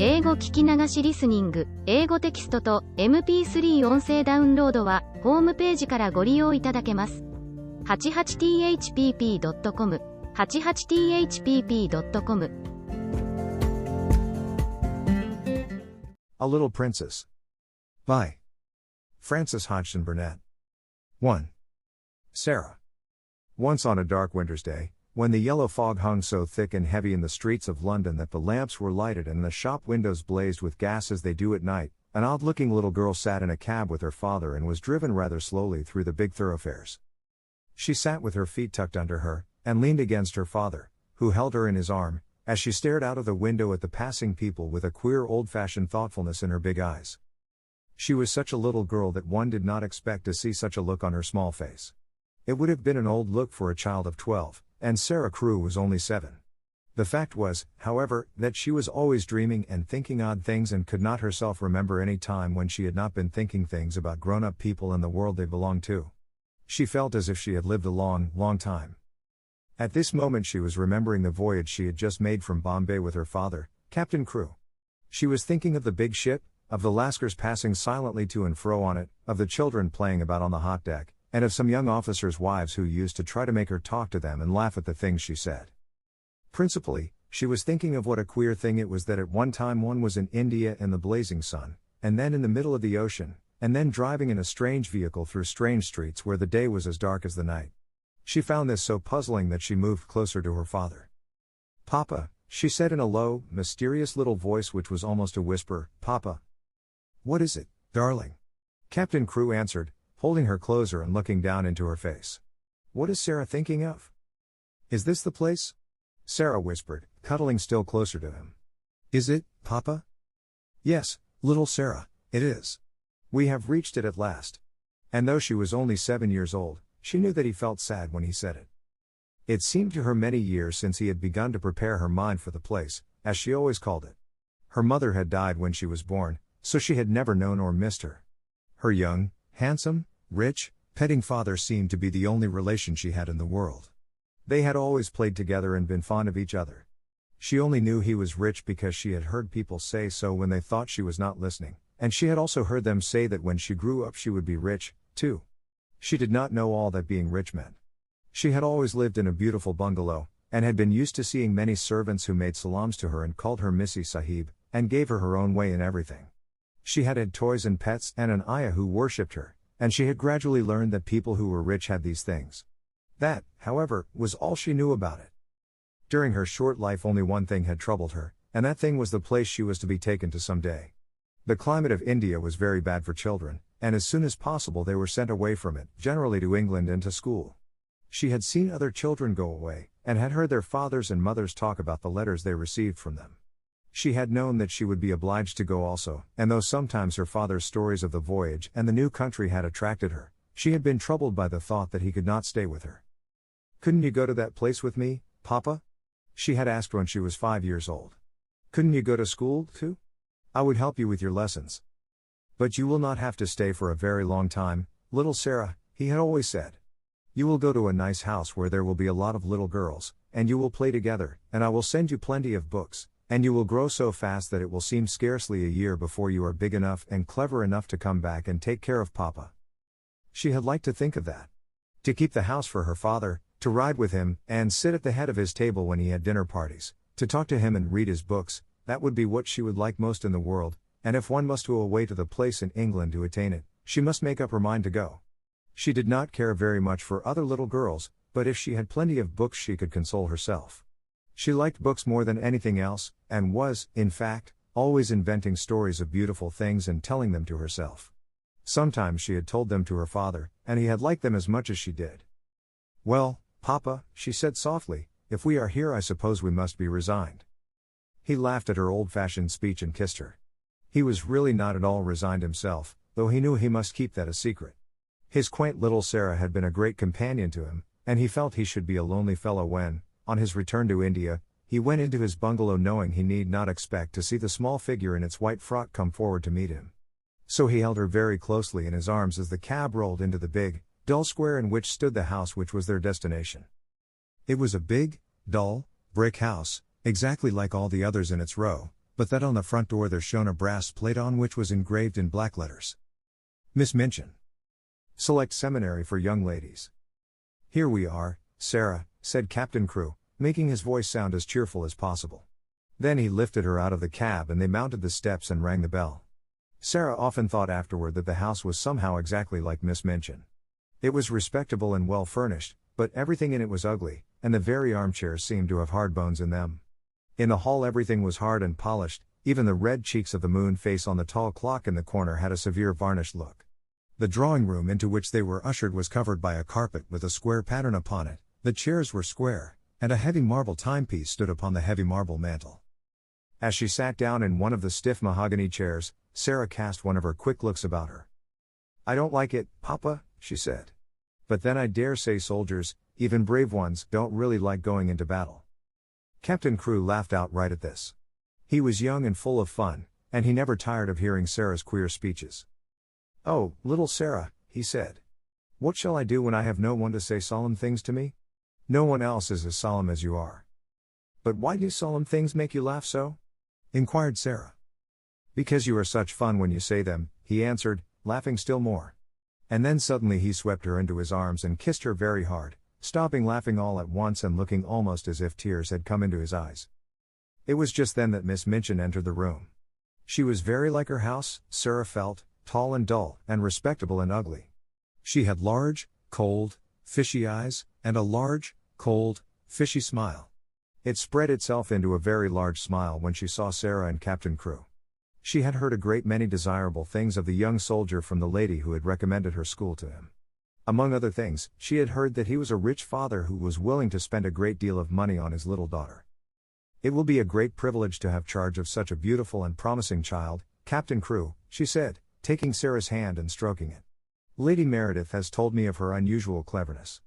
英語聞き流しリスニング、英語テキストと MP3 音声ダウンロードはホームページからご利用いただけます。88thpp.com 88thpp.com A Little Princess by Frances Hodgson Burnett. 1. Sarah. Once on a dark winter's day, when the yellow fog hung so thick and heavy in the streets of London that the lamps were lighted and the shop windows blazed with gas as they do at night, an odd-looking little girl sat in a cab with her father and was driven rather slowly through the big thoroughfares. She sat with her feet tucked under her, and leaned against her father, who held her in his arm, as she stared out of the window at the passing people with a queer old-fashioned thoughtfulness in her big eyes. She was such a little girl that one did not expect to see such a look on her small face. It would have been an old look for a child of 12, and Sarah Crewe was only 7. The fact was, however, that she was always dreaming and thinking odd things and could not herself remember any time when she had not been thinking things about grown-up people and the world they belonged to. She felt as if she had lived a long, long time. At this moment she was remembering the voyage she had just made from Bombay with her father, Captain Crewe. She was thinking of the big ship, of the Lascars passing silently to and fro on it, of the children playing about on the hot deck, and of some young officers' wives who used to try to make her talk to them and laugh at the things she said. Principally, she was thinking of what a queer thing it was that at one time one was in India in the blazing sun, and then in the middle of the ocean, and then driving in a strange vehicle through strange streets where the day was as dark as the night. She found this so puzzling that she moved closer to her father. "Papa," she said in a low, mysterious little voice which was almost a whisper, "Papa." "What is it, darling?" Captain Crewe answered, holding her closer and looking down into her face. "What is Sarah thinking of?" "Is this the place?" Sarah whispered, cuddling still closer to him. "Is it, Papa?" "Yes, little Sarah, it is. We have reached it at last." And though she was only 7 years old, she knew that he felt sad when he said it. It seemed to her many years since he had begun to prepare her mind for the place, as she always called it. Her mother had died when she was born, so she had never known or missed her. Her young, handsome, rich, petting father seemed to be the only relation she had in the world. They had always played together and been fond of each other. She only knew he was rich because she had heard people say so when they thought she was not listening, and she had also heard them say that when she grew up she would be rich, too. She did not know all that being rich meant. She had always lived in a beautiful bungalow, and had been used to seeing many servants who made salams to her and called her Missy Sahib, and gave her own way in everything. She had had toys and pets and an ayah who worshipped her, and she had gradually learned that people who were rich had these things. That, however, was all she knew about it. During her short life only one thing had troubled her, and that thing was the place she was to be taken to some day. The climate of India was very bad for children, and as soon as possible they were sent away from it, generally to England and to school. She had seen other children go away, and had heard their fathers and mothers talk about the letters they received from them. She had known that she would be obliged to go also, and though sometimes her father's stories of the voyage and the new country had attracted her, she had been troubled by the thought that he could not stay with her. "Couldn't you go to that place with me, Papa?" she had asked when she was 5 years old. "Couldn't you go to school, too? I would help you with your lessons." "But you will not have to stay for a very long time, little Sarah," he had always said. "You will go to a nice house where there will be a lot of little girls, and you will play together, and I will send you plenty of books, and you will grow so fast that it will seem scarcely a year before you are big enough and clever enough to come back and take care of Papa." She had liked to think of that. To keep the house for her father, to ride with him, and sit at the head of his table when he had dinner parties, to talk to him and read his books, that would be what she would like most in the world, and if one must go away to the place in England to attain it, she must make up her mind to go. She did not care very much for other little girls, but if she had plenty of books she could console herself. She liked books more than anything else, and was, in fact, always inventing stories of beautiful things and telling them to herself. Sometimes she had told them to her father, and he had liked them as much as she did. "Well, Papa," she said softly, "if we are here I suppose we must be resigned." He laughed at her old-fashioned speech and kissed her. He was really not at all resigned himself, though he knew he must keep that a secret. His quaint little Sarah had been a great companion to him, and he felt he should be a lonely fellow when, on his return to India, he went into his bungalow knowing he need not expect to see the small figure in its white frock come forward to meet him. So he held her very closely in his arms as the cab rolled into the big, dull square in which stood the house which was their destination. It was a big, dull, brick house, exactly like all the others in its row, but that on the front door there shone a brass plate on which was engraved in black letters. Miss Minchin. Select Seminary for Young Ladies. Here we are, Sarah, said Captain Crewe, making his voice sound as cheerful as possible. Then he lifted her out of the cab and they mounted the steps and rang the bell. Sarah often thought afterward that the house was somehow exactly like Miss Minchin. It was respectable and well furnished, but everything in it was ugly, and the very armchairs seemed to have hard bones in them. In the hall everything was hard and polished, even the red cheeks of the moon face on the tall clock in the corner had a severe varnished look. The drawing room into which they were ushered was covered by a carpet with a square pattern upon it, the chairs were square, and a heavy marble timepiece stood upon the heavy marble mantel. As she sat down in one of the stiff mahogany chairs, Sarah cast one of her quick looks about her. "I don't like it, Papa," she said. "But then I dare say soldiers, even brave ones, don't really like going into battle." Captain Crewe laughed outright at this. He was young and full of fun, and he never tired of hearing Sarah's queer speeches. "Oh, little Sarah," he said. "What shall I do when I have no one to say solemn things to me? No one else is as solemn as you are." "But why do solemn things make you laugh so?" inquired Sarah. "Because you are such fun when you say them," he answered, laughing still more. And then suddenly he swept her into his arms and kissed her very hard, stopping laughing all at once and looking almost as if tears had come into his eyes. It was just then that Miss Minchin entered the room. She was very like her house, Sarah felt, tall and dull, and respectable and ugly. She had large, cold, fishy eyes, and a large, cold, fishy smile. It spread itself into a very large smile when she saw Sarah and Captain Crewe. She had heard a great many desirable things of the young soldier from the lady who had recommended her school to him. Among other things, she had heard that he was a rich father who was willing to spend a great deal of money on his little daughter. "It will be a great privilege to have charge of such a beautiful and promising child, Captain Crewe," she said, taking Sarah's hand and stroking it. "Lady Meredith has told me of her unusual cleverness.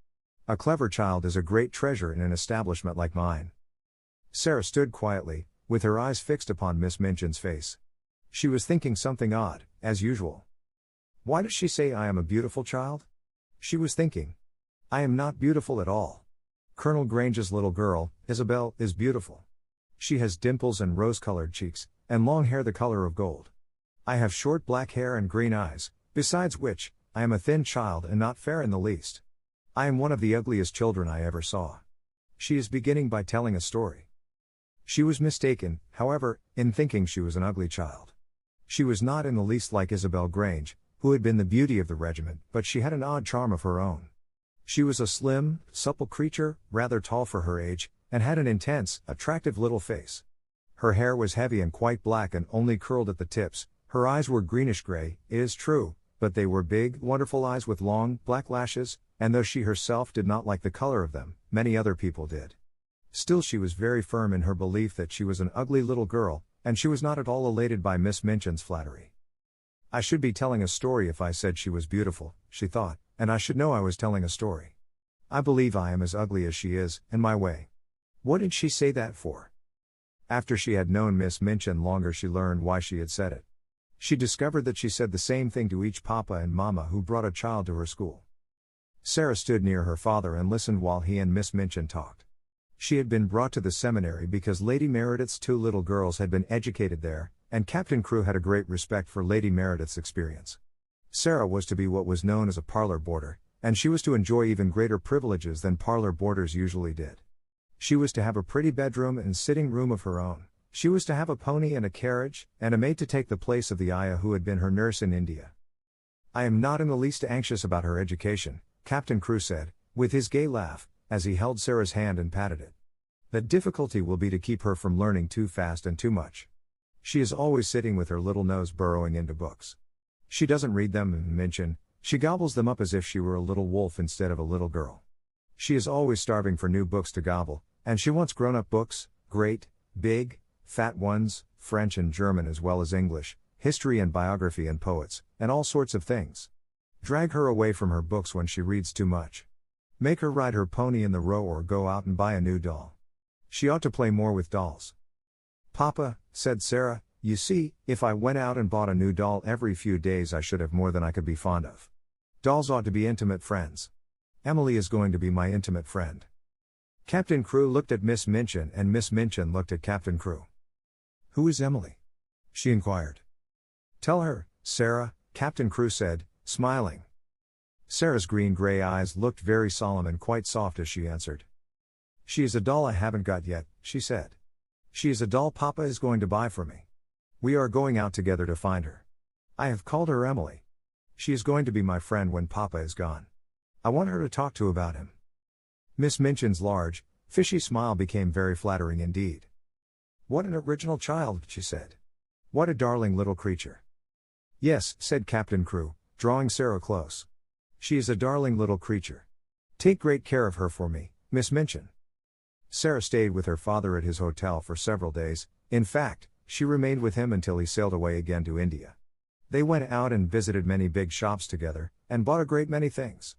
A clever child is a great treasure in an establishment like mine." Sarah stood quietly, with her eyes fixed upon Miss Minchin's face. She was thinking something odd, as usual. "Why does she say I am a beautiful child?" she was thinking. "I am not beautiful at all. Colonel Grange's little girl, Isabel, is beautiful. She has dimples and rose-colored cheeks, and long hair the color of gold. I have short black hair and green eyes, besides which, I am a thin child and not fair in the least. I am one of the ugliest children I ever saw." She is beginning by telling a story. She was mistaken, however, in thinking she was an ugly child. She was not in the least like Isabel Grange, who had been the beauty of the regiment, but she had an odd charm of her own. She was a slim, supple creature, rather tall for her age, and had an intense, attractive little face. Her hair was heavy and quite black and only curled at the tips. Her eyes were greenish-gray, it is true, but they were big, wonderful eyes with long, black lashes, and though she herself did not like the color of them, many other people did. Still she was very firm in her belief that she was an ugly little girl, and she was not at all elated by Miss Minchin's flattery. "I should be telling a story if I said she was beautiful," she thought, "and I should know I was telling a story. I believe I am as ugly as she is, in my way. What did she say that for?" After she had known Miss Minchin longer she learned why she had said it. She discovered that she said the same thing to each papa and mamma who brought a child to her school. Sarah stood near her father and listened while he and Miss Minchin talked. She had been brought to the seminary because Lady Meredith's two little girls had been educated there, and Captain Crewe had a great respect for Lady Meredith's experience. Sarah was to be what was known as a parlor boarder, and she was to enjoy even greater privileges than parlor boarders usually did. She was to have a pretty bedroom and sitting room of her own. She was to have a pony and a carriage, and a maid to take the place of the ayah who had been her nurse in India. "I am not in the least anxious about her education," Captain Crewe said, with his gay laugh, as he held Sarah's hand and patted it. "The difficulty will be to keep her from learning too fast and too much. She is always sitting with her little nose burrowing into books. She doesn't read them, Minchin, she gobbles them up as if she were a little wolf instead of a little girl. She is always starving for new books to gobble, and she wants grown-up books, great, big, fat ones, French and German as well as English, history and biography and poets, and all sorts of things. Drag her away from her books when she reads too much. Make her ride her pony in the Row or go out and buy a new doll. She ought to play more with dolls." "Papa," said Sarah, "you see, if I went out and bought a new doll every few days I should have more than I could be fond of. Dolls ought to be intimate friends. Emily is going to be my intimate friend." Captain Crewe looked at Miss Minchin and Miss Minchin looked at Captain Crewe. Who is Emily? She inquired. Tell her, Sarah, Captain Crew said, smiling. Sarah's green-gray eyes looked very solemn and quite soft as she answered. She is a doll I haven't got yet, she said. She is a doll Papa is going to buy for me. We are going out together to find her. I have called her Emily. She is going to be my friend when Papa is gone. I want her to talk to about him. Miss Minchin's large, fishy smile became very flattering indeed. What an original child, she said. What a darling little creature. Yes, said Captain Crew, drawing Sarah close. She is a darling little creature. Take great care of her for me, Miss Minchin. Sarah stayed with her father at his hotel for several days. In fact, she remained with him until he sailed away again to India. They went out and visited many big shops together, and bought a great many things.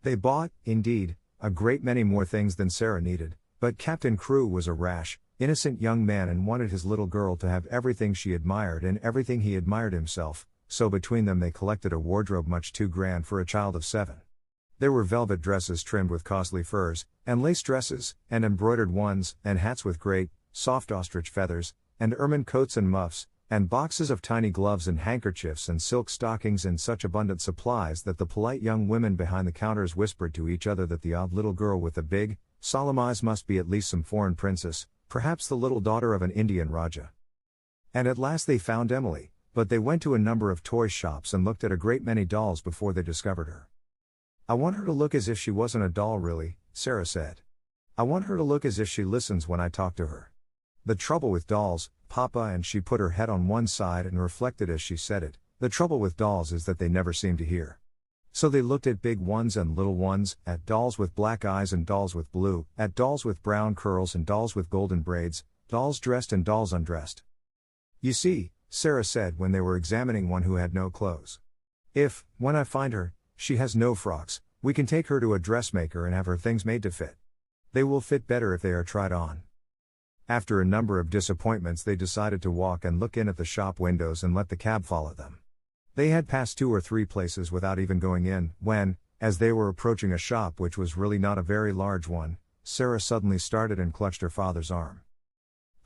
They bought, indeed, a great many more things than Sarah needed, but Captain Crew was a rash, innocent young man and wanted his little girl to have everything she admired and everything he admired himself, so between them they collected a wardrobe much too grand for a child of 7. There were velvet dresses trimmed with costly furs, and lace dresses, and embroidered ones, and hats with great, soft ostrich feathers, and ermine coats and muffs, and boxes of tiny gloves and handkerchiefs and silk stockings in such abundant supplies that the polite young women behind the counters whispered to each other that the odd little girl with the big, solemn eyes must be at least some foreign princess, perhaps the little daughter of an Indian Raja. And at last they found Emily, but they went to a number of toy shops and looked at a great many dolls before they discovered her. I want her to look as if she wasn't a doll really, Sarah said. I want her to look as if she listens when I talk to her. The trouble with dolls, Papa, and she put her head on one side and reflected as she said it, the trouble with dolls is that they never seem to hear. So they looked at big ones and little ones, at dolls with black eyes and dolls with blue, at dolls with brown curls and dolls with golden braids, dolls dressed and dolls undressed. You see, Sarah said when they were examining one who had no clothes. If, when I find her, she has no frocks, we can take her to a dressmaker and have her things made to fit. They will fit better if they are tried on. After a number of disappointments they decided to walk and look in at the shop windows and let the cab follow them. They had passed 2 or 3 places without even going in, when, as they were approaching a shop which was really not a very large one, Sarah suddenly started and clutched her father's arm.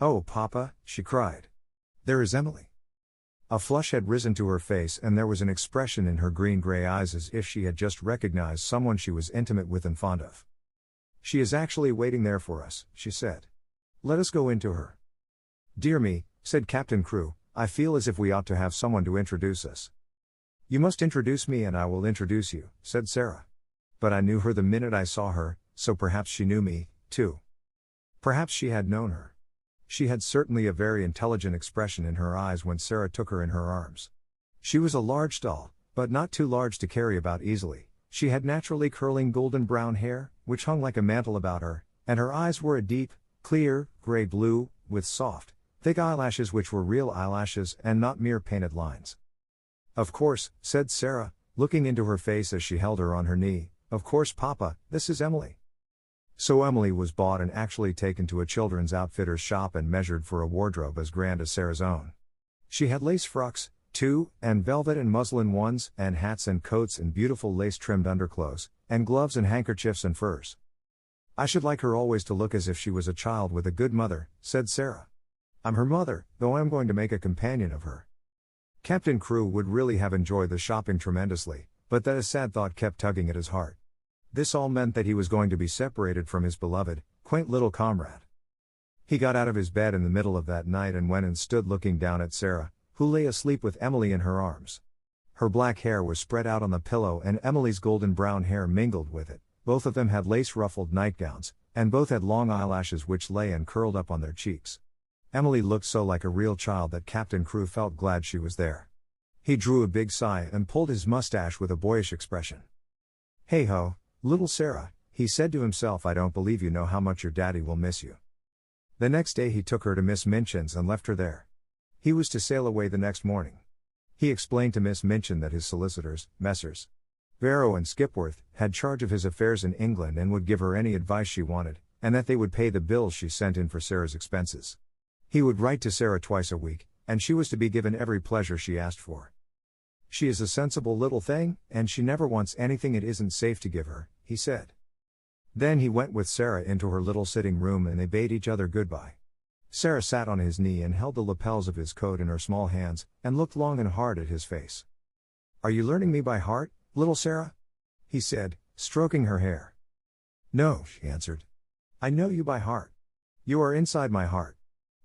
Oh, Papa, she cried. There is Emily. A flush had risen to her face and there was an expression in her green-gray eyes as if she had just recognized someone she was intimate with and fond of. She is actually waiting there for us, she said. Let us go in to her. Dear me, said Captain Crew, I feel as if we ought to have someone to introduce us. You must introduce me and I will introduce you, said Sarah. But I knew her the minute I saw her, so perhaps she knew me, too. Perhaps she had known her. She had certainly a very intelligent expression in her eyes when Sarah took her in her arms. She was a large doll, but not too large to carry about easily. She had naturally curling golden brown hair, which hung like a mantle about her, and her eyes were a deep, clear, gray-blue, with soft, thick eyelashes which were real eyelashes and not mere painted lines. Of course, said Sarah, looking into her face as she held her on her knee, of course Papa, this is Emily. So Emily was bought and actually taken to a children's outfitter's shop and measured for a wardrobe as grand as Sarah's own. She had lace frocks, too, and velvet and muslin ones, and hats and coats and beautiful lace-trimmed underclothes, and gloves and handkerchiefs and furs. I should like her always to look as if she was a child with a good mother, said Sarah. I'm her mother, though I am going to make a companion of her. Captain Crew would really have enjoyed the shopping tremendously, but that a sad thought kept tugging at his heart. This all meant that he was going to be separated from his beloved, quaint little comrade. He got out of his bed in the middle of that night and went and stood looking down at Sarah, who lay asleep with Emily in her arms. Her black hair was spread out on the pillow and Emily's golden brown hair mingled with it. Both of them had lace-ruffled nightgowns, and both had long eyelashes which lay and curled up on their cheeks. Emily looked so like a real child that Captain Crew felt glad she was there. He drew a big sigh and pulled his mustache with a boyish expression. Hey ho, little Sarah, he said to himself, I don't believe you know how much your daddy will miss you. The next day he took her to Miss Minchin's and left her there. He was to sail away the next morning. He explained to Miss Minchin that his solicitors, Messrs. Barrow and Skipworth, had charge of his affairs in England and would give her any advice she wanted, and that they would pay the bills she sent in for Sarah's expenses. He would write to Sarah twice a week, and she was to be given every pleasure she asked for. She is a sensible little thing, and she never wants anything it isn't safe to give her, he said. Then he went with Sarah into her little sitting room and they bade each other goodbye. Sarah sat on his knee and held the lapels of his coat in her small hands, and looked long and hard at his face. "Are you learning me by heart, little Sarah?" he said, stroking her hair. "No," she answered. "I know you by heart. You are inside my heart."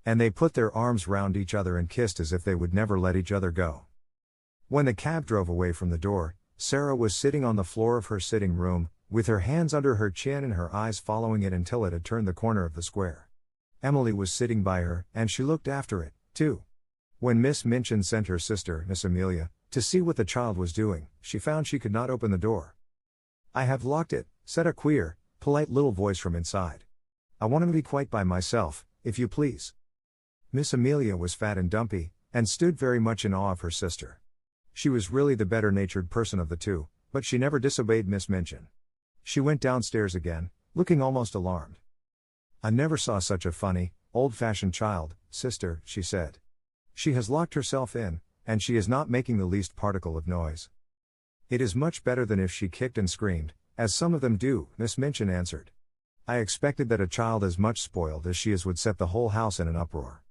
And they put their arms round each other and kissed as if they would never let each other go. When the cab drove away from the door, Sarah was sitting on the floor of her sitting room, with her hands under her chin and her eyes following it until it had turned the corner of the square. Emily was sitting by her, and she looked after it, too. When Miss Minchin sent her sister, Miss Amelia, to see what the child was doing, she found she could not open the door. "I have locked it," said a queer, polite little voice from inside. "I want to be quite by myself, if you please." Miss Amelia was fat and dumpy, and stood very much in awe of her sister. She was really the better-natured person of the two, but she never disobeyed Miss Minchin. She went downstairs again, looking almost alarmed. "I never saw such a funny, old-fashioned child, sister," she said. "She has locked herself in, and she is not making the least particle of noise." "It is much better than if she kicked and screamed, as some of them do," Miss Minchin answered. "I expected that a child as much spoiled as she is would set the whole house in an uproar.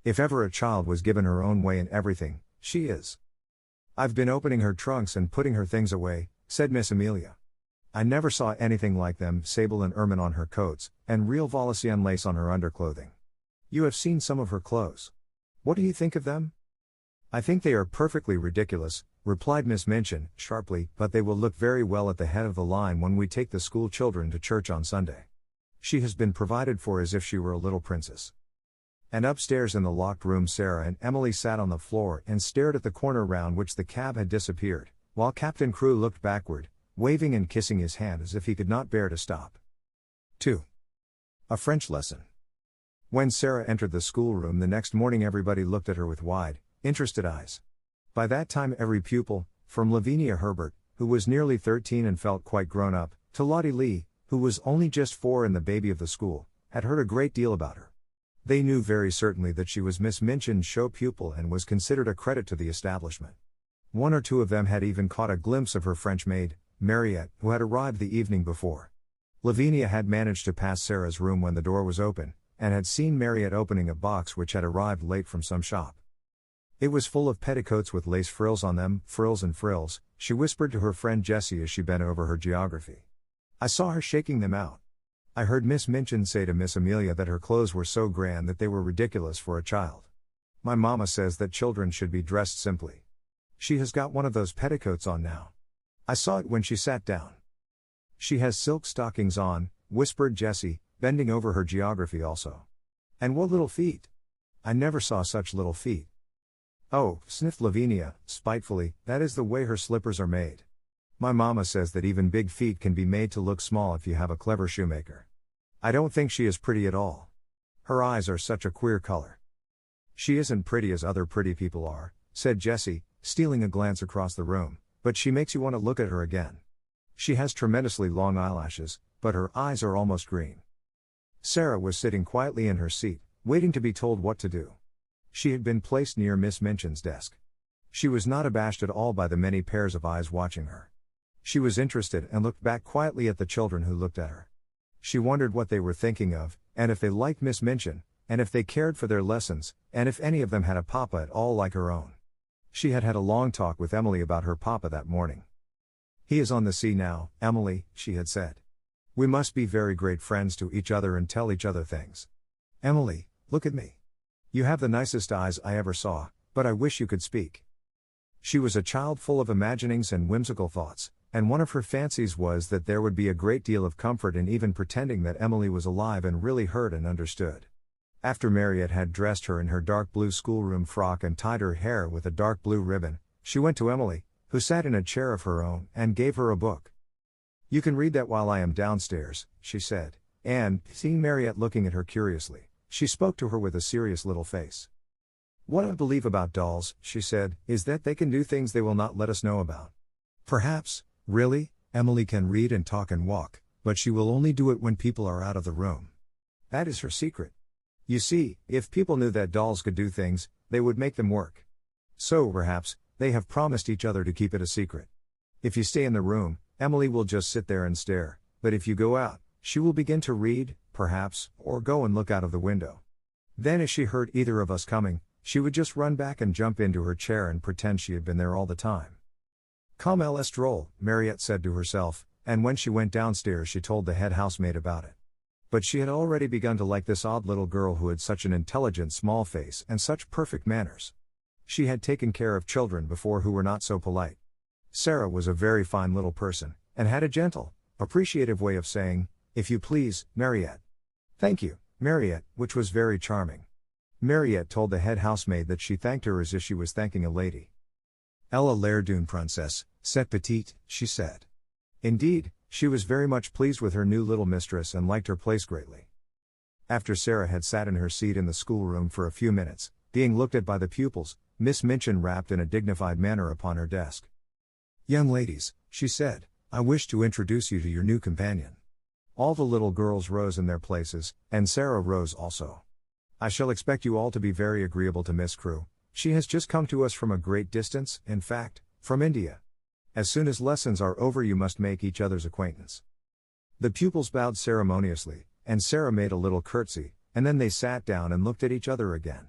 If ever a child was given her own way in everything, she is." "I've been opening her trunks and putting her things away," said Miss Amelia. "I never saw anything like them, sable and ermine on her coats, and real Valenciennes lace on her underclothing. You have seen some of her clothes. What do you think of them?" "I think they are perfectly ridiculous," replied Miss Minchin, sharply, "but they will look very well at the head of the line when we take the school children to church on Sunday. She has been provided for as if she were a little princess." And upstairs in the locked room, Sarah and Emily sat on the floor and stared at the corner round which the cab had disappeared, while Captain Crewe looked backward, waving and kissing his hand as if he could not bear to stop. 2. A French lesson. When Sarah entered the schoolroom the next morning, everybody looked at her with wide, interested eyes. By that time every pupil, from Lavinia Herbert, who was nearly 13 and felt quite grown up, to Lottie Lee, who was only just 4 and the baby of the school, had heard a great deal about her. They knew very certainly that she was Miss Minchin's show pupil and was considered a credit to the establishment. One or two of them had even caught a glimpse of her French maid, Mariette, who had arrived the evening before. Lavinia had managed to pass Sarah's room when the door was open, and had seen Mariette opening a box which had arrived late from some shop. It was full of petticoats with lace frills on them, frills and frills, she whispered to her friend Jessie as she bent over her geography. "I saw her shaking them out. I heard Miss Minchin say to Miss Amelia that her clothes were so grand that they were ridiculous for a child. My mamma says that children should be dressed simply. She has got one of those petticoats on now. I saw it when she sat down." "She has silk stockings on," whispered Jessie, bending over her geography also. "And what little feet! I never saw such little feet." "Oh," sniffed Lavinia, spitefully, "that is the way her slippers are made. My mamma says that even big feet can be made to look small if you have a clever shoemaker. I don't think she is pretty at all. Her eyes are such a queer color." "She isn't pretty as other pretty people are," said Jessie, stealing a glance across the room, "but she makes you want to look at her again. She has tremendously long eyelashes, but her eyes are almost green." Sarah was sitting quietly in her seat, waiting to be told what to do. She had been placed near Miss Minchin's desk. She was not abashed at all by the many pairs of eyes watching her. She was interested and looked back quietly at the children who looked at her. She wondered what they were thinking of, and if they liked Miss Minchin, and if they cared for their lessons, and if any of them had a papa at all like her own. She had had a long talk with Emily about her papa that morning. "He is on the sea now, Emily," she had said. "We must be very great friends to each other and tell each other things. Emily, look at me. You have the nicest eyes I ever saw, but I wish you could speak." She was a child full of imaginings and whimsical thoughts, and one of her fancies was that there would be a great deal of comfort in even pretending that Emily was alive and really heard and understood. After Mariette had dressed her in her dark blue schoolroom frock and tied her hair with a dark blue ribbon, she went to Emily, who sat in a chair of her own, and gave her a book. "You can read that while I am downstairs," she said, and, seeing Mariette looking at her curiously, she spoke to her with a serious little face. "What I believe about dolls," she said, "is that they can do things they will not let us know about. Perhaps, really, Emily can read and talk and walk, but she will only do it when people are out of the room. That is her secret. You see, if people knew that dolls could do things, they would make them work. So, perhaps, they have promised each other to keep it a secret. If you stay in the room, Emily will just sit there and stare, but if you go out, she will begin to read, perhaps, or go and look out of the window. Then as she heard either of us coming, she would just run back and jump into her chair and pretend she had been there all the time. Comme elle est drôle, Mariette said to herself, and when she went downstairs she told the head housemaid about it. But she had already begun to like this odd little girl who had such an intelligent small face and such perfect manners. She had taken care of children before who were not so polite. Sarah was a very fine little person, and had a gentle, appreciative way of saying, "If you please, Mariette." "Thank you, Mariette," which was very charming. Mariette told the head housemaid that she thanked her as if she was thanking a lady. "Elle a l'air d'une princesse, cette petite," she said. Indeed, she was very much pleased with her new little mistress and liked her place greatly. After Sarah had sat in her seat in the schoolroom for a few minutes, being looked at by the pupils, Miss Minchin rapped in a dignified manner upon her desk. "Young ladies," she said, "I wish to introduce you to your new companion." All the little girls rose in their places, and Sarah rose also. "I shall expect you all to be very agreeable to Miss Crewe. She has just come to us from a great distance, in fact, from India. As soon as lessons are over you must make each other's acquaintance." The pupils bowed ceremoniously, and Sarah made a little curtsy, and then they sat down and looked at each other again.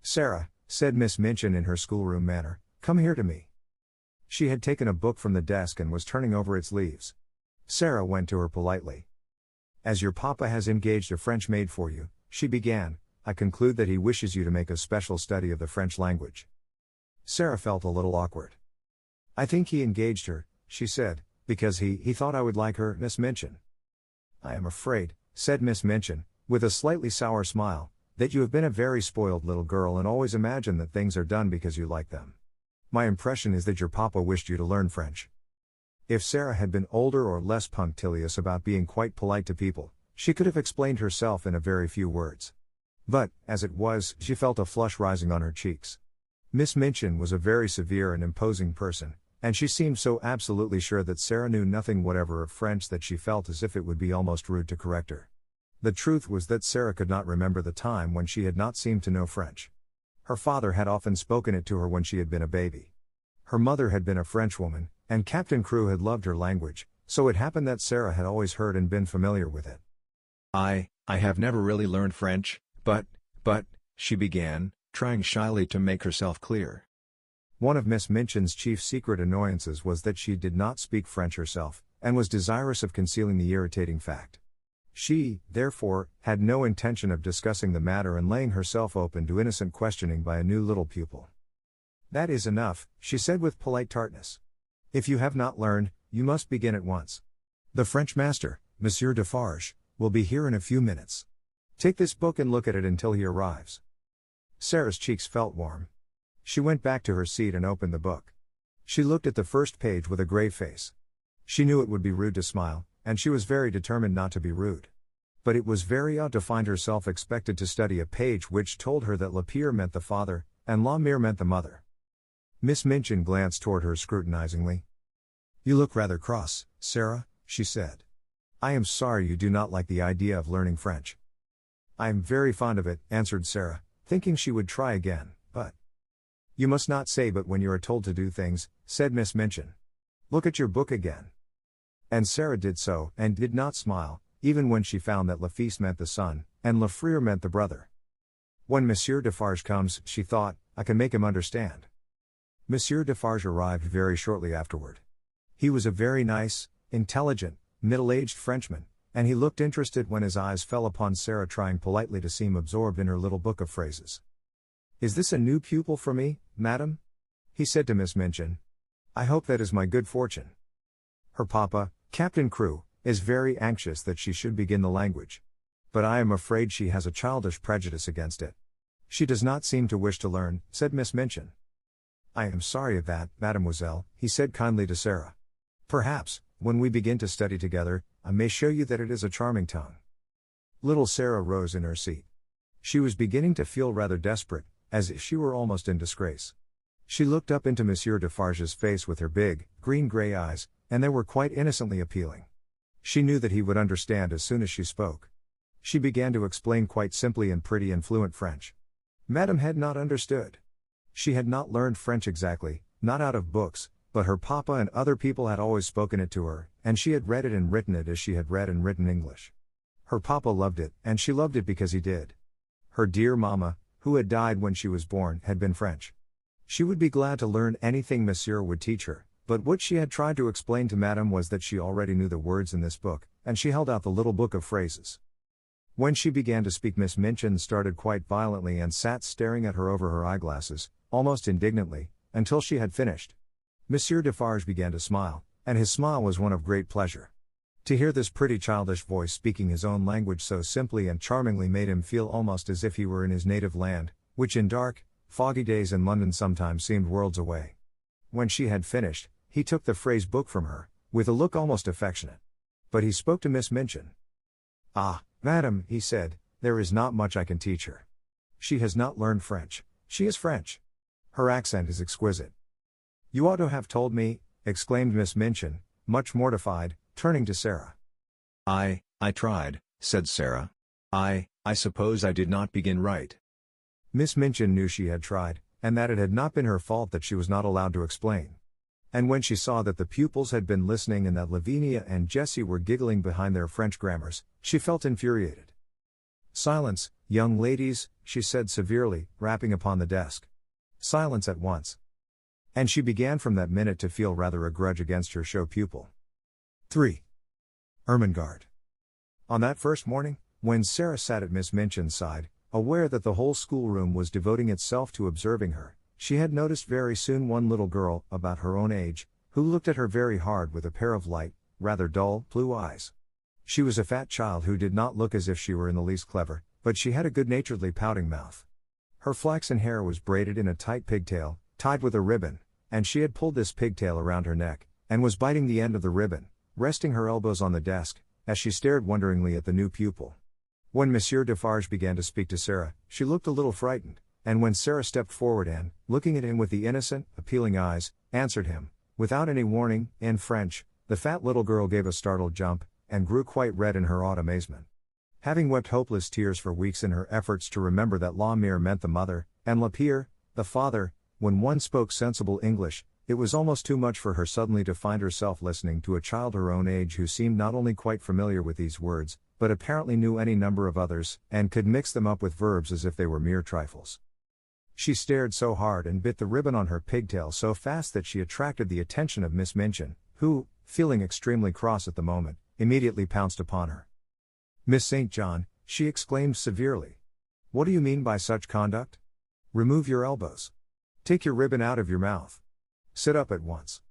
"Sarah," said Miss Minchin in her schoolroom manner, "come here to me." She had taken a book from the desk and was turning over its leaves. Sarah went to her politely. "As your papa has engaged a French maid for you," she began, "I conclude that he wishes you to make a special study of the French language." Sarah felt a little awkward. "I think he engaged her," she said, "because he thought I would like her, Miss Minchin." "I am afraid," said Miss Minchin, with a slightly sour smile, "that you have been a very spoiled little girl and always imagine that things are done because you like them. My impression is that your papa wished you to learn French." If Sarah had been older or less punctilious about being quite polite to people, she could have explained herself in a very few words. But, as it was, she felt a flush rising on her cheeks. Miss Minchin was a very severe and imposing person, and she seemed so absolutely sure that Sarah knew nothing whatever of French that she felt as if it would be almost rude to correct her. The truth was that Sarah could not remember the time when she had not seemed to know French. Her father had often spoken it to her when she had been a baby. Her mother had been a Frenchwoman, and Captain Crewe had loved her language, so it happened that Sarah had always heard and been familiar with it. I have never really learned French, but, she began, trying shyly to make herself clear. One of Miss Minchin's chief secret annoyances was that she did not speak French herself, and was desirous of concealing the irritating fact. She, therefore, had no intention of discussing the matter and laying herself open to innocent questioning by a new little pupil. "That is enough," she said with polite tartness. "If you have not learned, you must begin at once. The French master, Monsieur Defarge, will be here in a few minutes. Take this book and look at it until he arrives." Sarah's cheeks felt warm. She went back to her seat and opened the book. She looked at the first page with a grave face. She knew it would be rude to smile, and she was very determined not to be rude. But it was very odd to find herself expected to study a page which told her that le père meant the father, and la mère meant the mother. Miss Minchin glanced toward her scrutinizingly. "You look rather cross, Sarah," she said. "I am sorry you do not like the idea of learning French." "I am very fond of it," answered Sarah, thinking she would try again, but... "You must not say but when you are told to do things," said Miss Minchin. "Look at your book again." And Sarah did so, and did not smile, even when she found that le fils meant the son, and le frère meant the brother. "When Monsieur Defarge comes," she thought, "I can make him understand." Monsieur Defarge arrived very shortly afterward. He was a very nice, intelligent, middle-aged Frenchman, and he looked interested when his eyes fell upon Sarah, trying politely to seem absorbed in her little book of phrases. "Is this a new pupil for me, madam?" he said to Miss Minchin. "I hope that is my good fortune. Her papa, Captain Crewe, is very anxious that she should begin the language. But I am afraid she has a childish prejudice against it. She does not seem to wish to learn," said Miss Minchin. "I am sorry of that, mademoiselle," he said kindly to Sarah. "Perhaps, when we begin to study together, I may show you that it is a charming tongue." Little Sarah rose in her seat. She was beginning to feel rather desperate, as if she were almost in disgrace. She looked up into Monsieur Defarge's face with her big, green-grey eyes, and they were quite innocently appealing. She knew that he would understand as soon as she spoke. She began to explain quite simply in pretty and fluent French. Madame had not understood. She had not learned French exactly, not out of books, but her papa and other people had always spoken it to her, and she had read it and written it as she had read and written English. Her papa loved it, and she loved it because he did. Her dear mamma, who had died when she was born, had been French. She would be glad to learn anything Monsieur would teach her, but what she had tried to explain to Madame was that she already knew the words in this book, and she held out the little book of phrases. When she began to speak, Miss Minchin started quite violently and sat staring at her over her eyeglasses, almost indignantly, until she had finished. Monsieur Defarge began to smile, and his smile was one of great pleasure. To hear this pretty childish voice speaking his own language so simply and charmingly made him feel almost as if he were in his native land, which in dark, foggy days in London sometimes seemed worlds away. When she had finished, he took the phrase book from her, with a look almost affectionate. But he spoke to Miss Minchin. "Ah, Madam," he said, "there is not much I can teach her. She has not learned French. She is French. Her accent is exquisite." "You ought to have told me," exclaimed Miss Minchin, much mortified, turning to Sarah. I tried," said Sarah. I suppose I did not begin right." Miss Minchin knew she had tried, and that it had not been her fault that she was not allowed to explain. And when she saw that the pupils had been listening and that Lavinia and Jessie were giggling behind their French grammars, she felt infuriated. "Silence, young ladies," she said severely, rapping upon the desk. "Silence at once." And she began from that minute to feel rather a grudge against her show pupil. 3. Ermengarde. On that first morning, when Sarah sat at Miss Minchin's side, aware that the whole schoolroom was devoting itself to observing her, she had noticed very soon one little girl, about her own age, who looked at her very hard with a pair of light, rather dull, blue eyes. She was a fat child who did not look as if she were in the least clever, but she had a good-naturedly pouting mouth. Her flaxen hair was braided in a tight pigtail, tied with a ribbon, and she had pulled this pigtail around her neck, and was biting the end of the ribbon, resting her elbows on the desk, as she stared wonderingly at the new pupil. When Monsieur Defarge began to speak to Sarah, she looked a little frightened, and when Sarah stepped forward and, looking at him with the innocent, appealing eyes, answered him, without any warning, in French, the fat little girl gave a startled jump, and grew quite red in her awed amazement. Having wept hopeless tears for weeks in her efforts to remember that la mère meant the mother, and la père, the father, when one spoke sensible English, it was almost too much for her suddenly to find herself listening to a child her own age who seemed not only quite familiar with these words, but apparently knew any number of others, and could mix them up with verbs as if they were mere trifles. She stared so hard and bit the ribbon on her pigtail so fast that she attracted the attention of Miss Minchin, who, feeling extremely cross at the moment, immediately pounced upon her. "Miss St. John," she exclaimed severely. "What do you mean by such conduct? Remove your elbows. Take your ribbon out of your mouth. Sit up at once."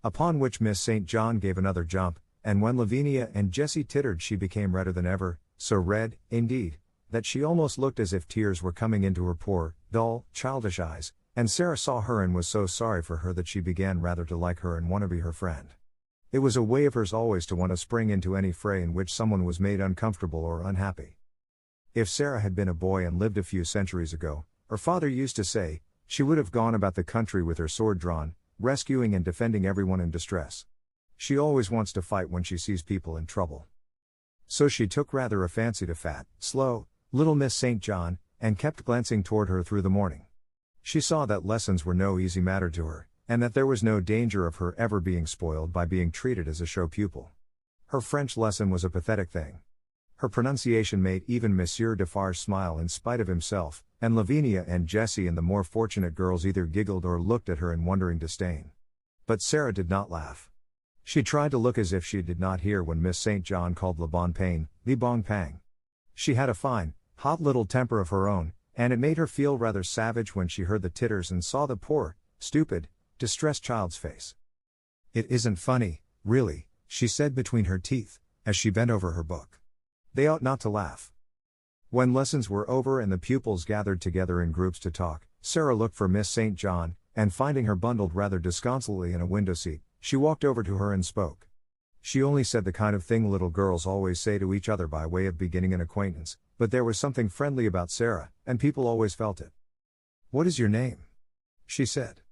Upon which Miss St. John gave another jump, and when Lavinia and Jessie tittered she became redder than ever, so red, indeed, that she almost looked as if tears were coming into her poor, dull, childish eyes, and Sarah saw her and was so sorry for her that she began rather to like her and want to be her friend. It was a way of hers always to want to spring into any fray in which someone was made uncomfortable or unhappy. If Sarah had been a boy and lived a few centuries ago, her father used to say, she would have gone about the country with her sword drawn, rescuing and defending everyone in distress. She always wants to fight when she sees people in trouble. So she took rather a fancy to fat, slow, little Miss St. John, and kept glancing toward her through the morning. She saw that lessons were no easy matter to her, and that there was no danger of her ever being spoiled by being treated as a show pupil. Her French lesson was a pathetic thing. Her pronunciation made even Monsieur Defarge smile in spite of himself, and Lavinia and Jessie and the more fortunate girls either giggled or looked at her in wondering disdain. But Sarah did not laugh. She tried to look as if she did not hear when Miss St. John called le bon pain, le bon pang. She had a fine, hot little temper of her own, and it made her feel rather savage when she heard the titters and saw the poor, stupid, distressed child's face. "It isn't funny, really," she said between her teeth, as she bent over her book. "They ought not to laugh." When lessons were over and the pupils gathered together in groups to talk, Sarah looked for Miss St. John, and finding her bundled rather disconsolately in a window seat, she walked over to her and spoke. She only said the kind of thing little girls always say to each other by way of beginning an acquaintance, but there was something friendly about Sarah, and people always felt it. "What is your name?" she said.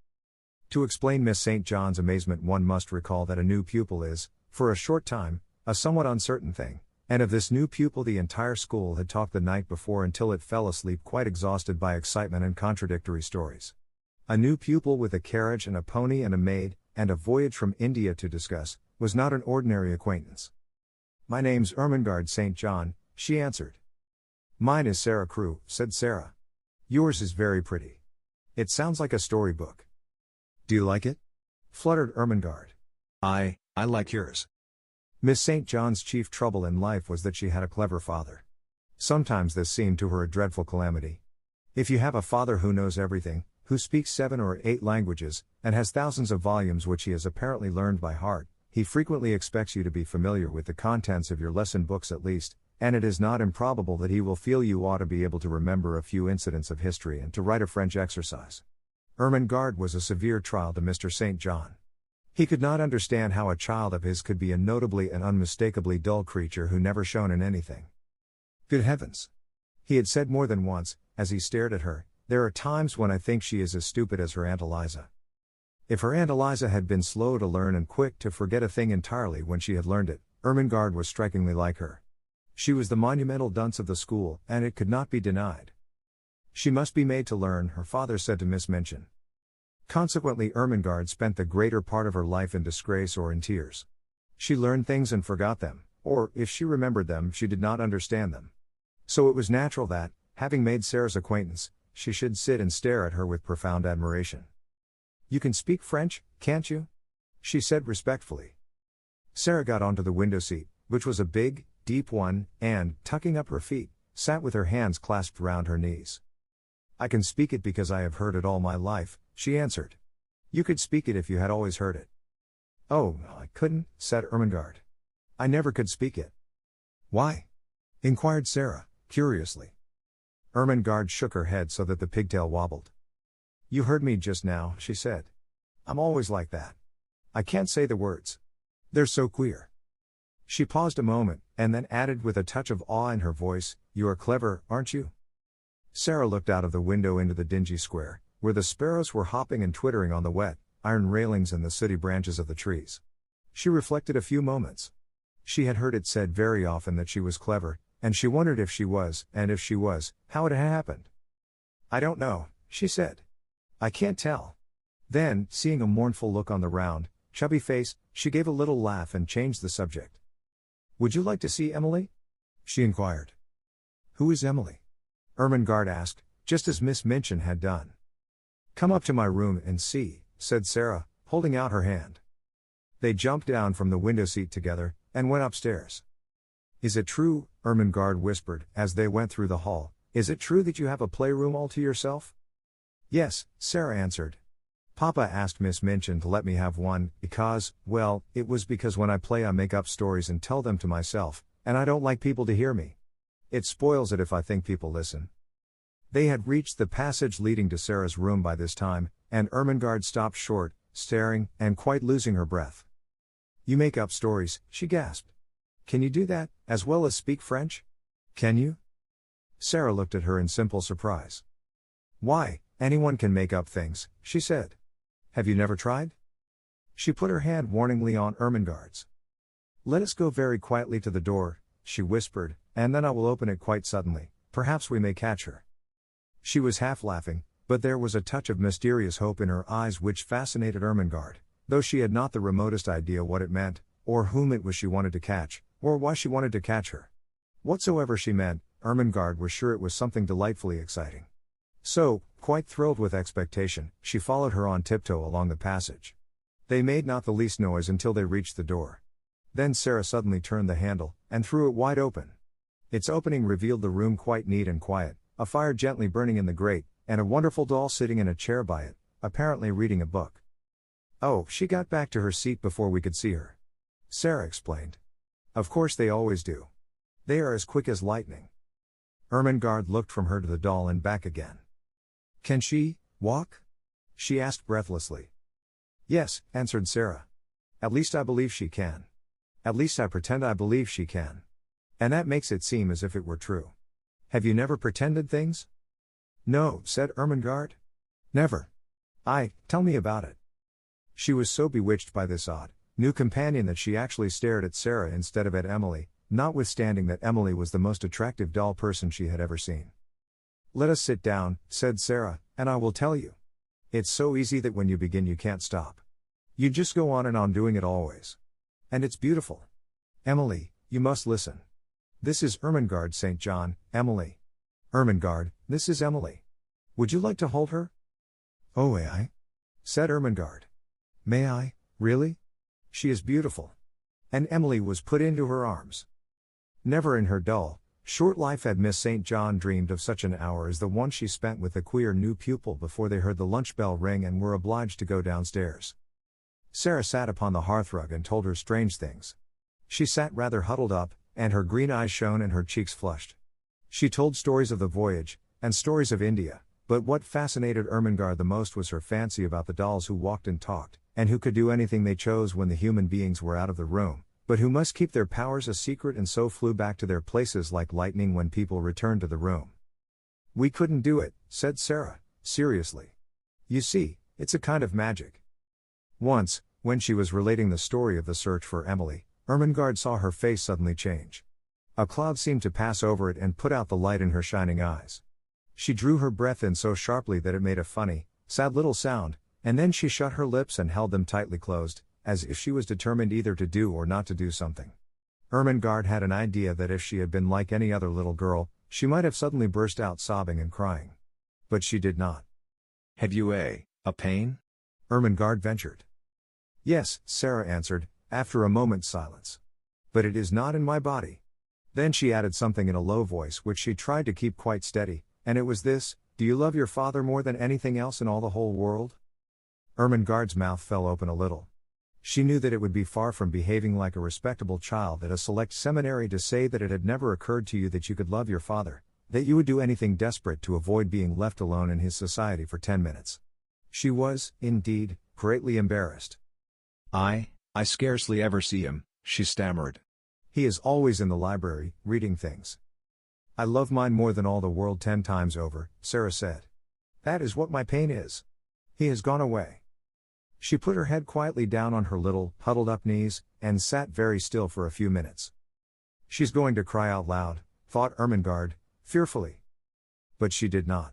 To explain Miss St. John's amazement one must recall that a new pupil is, for a short time, a somewhat uncertain thing, and of this new pupil the entire school had talked the night before until it fell asleep quite exhausted by excitement and contradictory stories. A new pupil with a carriage and a pony and a maid, and a voyage from India to discuss, was not an ordinary acquaintance. "My name's Ermengarde St. John," she answered. Mine is Sarah Crew, said Sarah. Yours is very pretty. It sounds like a storybook. Do you like it? Fluttered Ermengarde. I like yours. Miss St. John's chief trouble in life was that she had a clever father. Sometimes this seemed to her a dreadful calamity. If you have a father who knows everything, who speaks 7 or 8 languages, and has thousands of volumes which he has apparently learned by heart, he frequently expects you to be familiar with the contents of your lesson books at least, and it is not improbable that he will feel you ought to be able to remember a few incidents of history and to write a French exercise. Ermengarde was a severe trial to Mr. St. John. He could not understand how a child of his could be a notably and unmistakably dull creature who never shone in anything. Good heavens! He had said more than once, as he stared at her, there are times when I think she is as stupid as her Aunt Eliza. If her Aunt Eliza had been slow to learn and quick to forget a thing entirely when she had learned it, Ermengarde was strikingly like her. She was the monumental dunce of the school, and it could not be denied. She must be made to learn, her father said to Miss Minchin. Consequently, Ermengarde spent the greater part of her life in disgrace or in tears. She learned things and forgot them, or, if she remembered them, she did not understand them. So it was natural that, having made Sarah's acquaintance, she should sit and stare at her with profound admiration. You can speak French, can't you? She said respectfully. Sarah got onto the window seat, which was a big, deep one, and, tucking up her feet, sat with her hands clasped round her knees. I can speak it because I have heard it all my life, she answered. You could speak it if you had always heard it. Oh, I couldn't, said Ermengarde. I never could speak it. Why? Inquired Sarah, curiously. Ermengarde shook her head so that the pigtail wobbled. You heard me just now, she said. I'm always like that. I can't say the words. They're so queer. She paused a moment, and then added with a touch of awe in her voice, You are clever, aren't you? Sarah looked out of the window into the dingy square, where the sparrows were hopping and twittering on the wet, iron railings and the sooty branches of the trees. She reflected a few moments. She had heard it said very often that she was clever, and she wondered if she was, and if she was, how it had happened. I don't know, she said. I can't tell. Then, seeing a mournful look on the round, chubby face, she gave a little laugh and changed the subject. Would you like to see Emily? She inquired. Who is Emily? Ermengarde asked, just as Miss Minchin had done. Come up to my room and see, said Sarah, holding out her hand. They jumped down from the window seat together, and went upstairs. Is it true, Ermengarde whispered, as they went through the hall, is it true that you have a playroom all to yourself? Yes, Sarah answered. Papa asked Miss Minchin to let me have one, because, well, it was because when I play I make up stories and tell them to myself, and I don't like people to hear me. It spoils it if I think people listen. They had reached the passage leading to Sarah's room by this time, and Ermengarde stopped short, staring, and quite losing her breath. You make up stories, she gasped. Can you do that, as well as speak French? Can you? Sarah looked at her in simple surprise. Why, anyone can make up things, she said. Have you never tried? She put her hand warningly on Ermengarde's. Let us go very quietly to the door, she whispered, and then I will open it quite suddenly, perhaps we may catch her. She was half laughing, but there was a touch of mysterious hope in her eyes which fascinated Ermengarde, though she had not the remotest idea what it meant, or whom it was she wanted to catch, or why she wanted to catch her. Whatsoever she meant, Ermengarde was sure it was something delightfully exciting. So, quite thrilled with expectation, she followed her on tiptoe along the passage. They made not the least noise until they reached the door. Then Sarah suddenly turned the handle, and threw it wide open. Its opening revealed the room quite neat and quiet, a fire gently burning in the grate, and a wonderful doll sitting in a chair by it, apparently reading a book. Oh, she got back to her seat before we could see her. Sarah explained. Of course they always do. They are as quick as lightning. Ermengarde looked from her to the doll and back again. Can she walk? She asked breathlessly. Yes, answered Sarah. At least I believe she can. At least I pretend I believe she can. And that makes it seem as if it were true. Have you never pretended things? No, said Ermengarde. Never. Tell me about it. She was so bewitched by this odd, new companion that she actually stared at Sarah instead of at Emily, notwithstanding that Emily was the most attractive doll person she had ever seen. Let us sit down, said Sarah, and I will tell you. It's so easy that when you begin you can't stop. You just go on and on doing it always. And it's beautiful. Emily, you must listen. This is Ermengarde St. John, Emily. Ermengarde, this is Emily. Would you like to hold her? Oh, may I? Said Ermengarde. May I, really? She is beautiful. And Emily was put into her arms. Never in her dull, short life had Miss St. John dreamed of such an hour as the one she spent with the queer new pupil before they heard the lunch bell ring and were obliged to go downstairs. Sarah sat upon the hearthrug and told her strange things. She sat rather huddled up, and her green eyes shone and her cheeks flushed. She told stories of the voyage, and stories of India, but what fascinated Ermengarde the most was her fancy about the dolls who walked and talked, and who could do anything they chose when the human beings were out of the room, but who must keep their powers a secret and so flew back to their places like lightning when people returned to the room. We couldn't do it, said Sarah, seriously. You see, it's a kind of magic. Once, when she was relating the story of the search for Emily, Ermengarde saw her face suddenly change. A cloud seemed to pass over it and put out the light in her shining eyes. She drew her breath in so sharply that it made a funny, sad little sound, and then she shut her lips and held them tightly closed, as if she was determined either to do or not to do something. Ermengarde had an idea that if she had been like any other little girl, she might have suddenly burst out sobbing and crying. But she did not. Have you a pain? Ermengarde ventured. Yes, Sarah answered, after a moment's silence. But it is not in my body. Then she added something in a low voice which she tried to keep quite steady, and it was this: do you love your father more than anything else in all the whole world? Ermengarde's mouth fell open a little. She knew that it would be far from behaving like a respectable child at a select seminary to say that it had never occurred to you that you could love your father, that you would do anything desperate to avoid being left alone in his society for 10 minutes. She was, indeed, greatly embarrassed. I scarcely ever see him, she stammered. He is always in the library, reading things. I love mine more than all the world 10 times over, Sarah said. That is what my pain is. He has gone away. She put her head quietly down on her little, huddled-up knees, and sat very still for a few minutes. She's going to cry out loud, thought Ermengarde, fearfully. But she did not.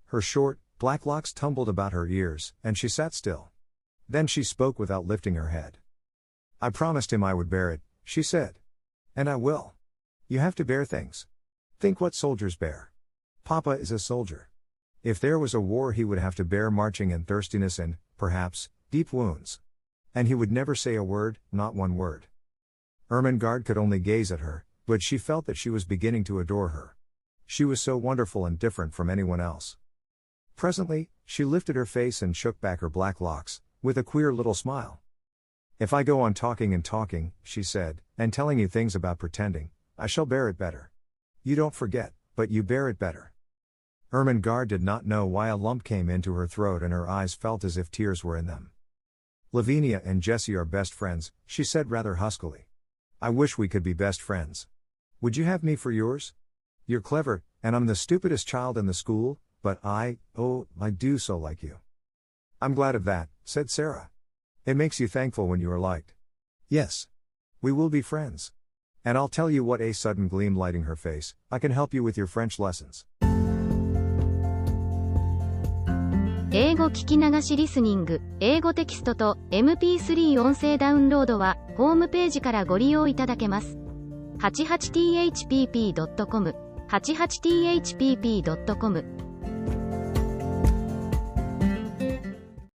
Her short, black locks tumbled about her ears, and she sat still. Then she spoke without lifting her head. I promised him I would bear it, she said. And I will. You have to bear things. Think what soldiers bear. Papa is a soldier. If there was a war he would have to bear marching and thirstiness and, perhaps, deep wounds. And he would never say a word, not one word. Ermengarde could only gaze at her, but she felt that she was beginning to adore her. She was so wonderful and different from anyone else. Presently, she lifted her face and shook back her black locks, with a queer little smile. If I go on talking and talking, she said, and telling you things about pretending, I shall bear it better. You don't forget, but you bear it better. Ermengarde did not know why a lump came into her throat and her eyes felt as if tears were in them. Lavinia and Jessie are best friends, she said rather huskily. I wish we could be best friends. Would you have me for yours? You're clever, and I'm the stupidest child in the school, but I do so like you. I'm glad of that, said Sarah. It makes you thankful when you are liked. Yes. We will be friends. And I'll tell you what, a sudden gleam lighting her face, I can help you with your French lessons. 英語聞き流しリスニング、英語テキストと MP3 音声ダウンロードはホームページからご利用いただけます。88thpp.com、88thpp.com